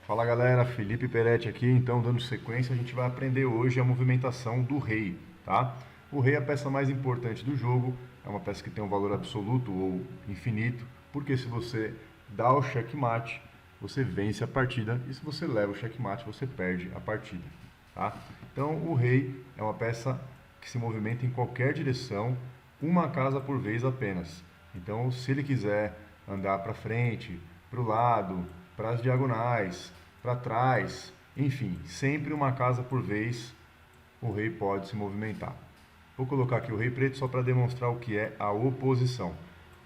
Fala galera, Felipe Peretti aqui, então dando sequência a gente vai aprender hoje a movimentação do rei, tá? O rei é a peça mais importante do jogo, é uma peça que tem um valor absoluto ou infinito, porque se você dá o checkmate, você vence a partida, e se você leva o checkmate, você perde a partida, tá? Então o rei é uma peça que se movimenta em qualquer direção, uma casa por vez apenas. Então se ele quiser andar para frente, para o lado, para as diagonais, para trás, enfim, sempre uma casa por vez o rei pode se movimentar. Vou colocar aqui o rei preto só para demonstrar o que é a oposição.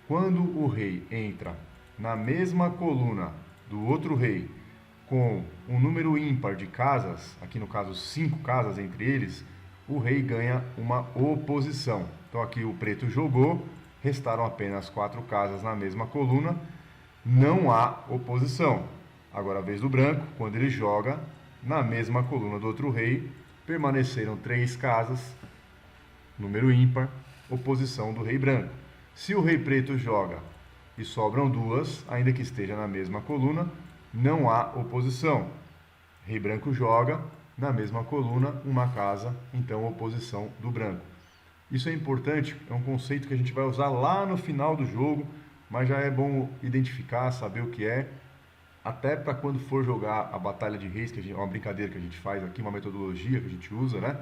Quando o rei entra na mesma coluna do outro rei com um número ímpar de casas, aqui no caso 5 casas entre eles, o rei ganha uma oposição. Então aqui o preto jogou, restaram apenas 4 casas na mesma coluna, não há oposição. Agora a vez do branco, quando ele joga na mesma coluna do outro rei, permaneceram 3 casas, número ímpar, oposição do rei branco. Se o rei preto joga e sobram 2, ainda que esteja na mesma coluna, não há oposição. Rei branco joga na mesma coluna, uma casa, então oposição do branco. Isso é importante, é um conceito que a gente vai usar lá no final do jogo, mas já é bom identificar, saber o que é, até para quando for jogar a Batalha de Reis, que é uma brincadeira que a gente faz aqui, uma metodologia que a gente usa, né?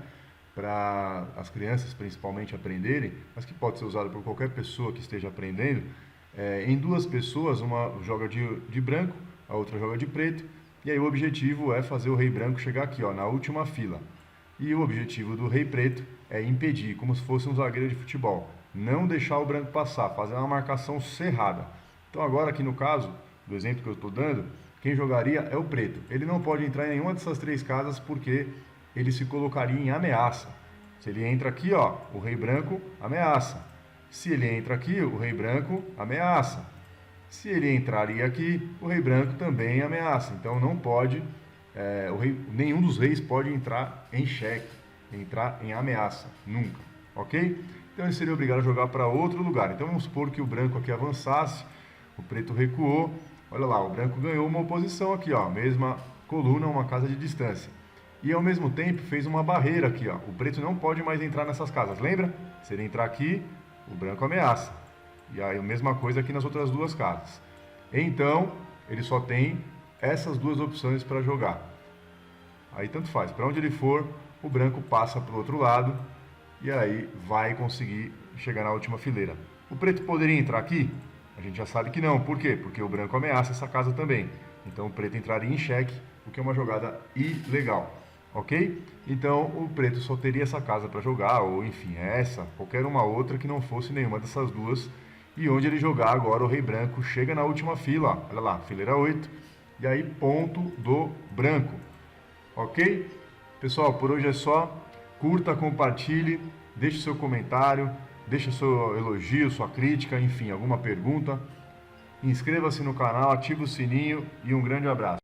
Para as crianças principalmente aprenderem, mas que pode ser usado por qualquer pessoa que esteja aprendendo. Em 2 pessoas, uma joga de branco, a outra joga de preto, e aí o objetivo é fazer o rei branco chegar aqui, ó, na última fila. E o objetivo do rei preto é impedir, como se fosse um zagueiro de futebol, não deixar o branco passar, fazer uma marcação cerrada. Então agora aqui no caso do exemplo que eu estou dando, quem jogaria é o preto. Ele não pode entrar em nenhuma dessas 3 casas porque ele se colocaria em ameaça. Se ele entra aqui, ó, o rei branco ameaça. Se ele entra aqui, o rei branco ameaça. Se ele entraria aqui, o rei branco também ameaça. Então não pode, nenhum dos reis pode entrar em xeque, entrar em ameaça, nunca, ok? Então ele seria obrigado a jogar para outro lugar. Então vamos supor que o branco aqui avançasse, o preto recuou. Olha lá, o branco ganhou uma oposição aqui, ó, mesma coluna, uma casa de distância. E ao mesmo tempo fez uma barreira aqui, ó. O preto não pode mais entrar nessas casas, lembra? Se ele entrar aqui, o branco ameaça. E aí a mesma coisa aqui nas outras 2 casas. Então, ele só tem essas 2 opções para jogar. Aí tanto faz, para onde ele for, o branco passa para o outro lado e aí vai conseguir chegar na última fileira. O preto poderia entrar aqui? A gente já sabe que não. Por quê? Porque o branco ameaça essa casa também. Então o preto entraria em xeque, o que é uma jogada ilegal. Ok? Então o preto só teria essa casa para jogar, ou enfim, essa, qualquer uma outra que não fosse nenhuma dessas 2. E onde ele jogar agora, o rei branco chega na última fila. Olha lá, fileira 8. E aí ponto do branco. Ok? Pessoal, por hoje é só. Curta, compartilhe, deixe seu comentário. Deixa seu elogio, sua crítica, enfim, alguma pergunta. Inscreva-se no canal, ative o sininho e um grande abraço.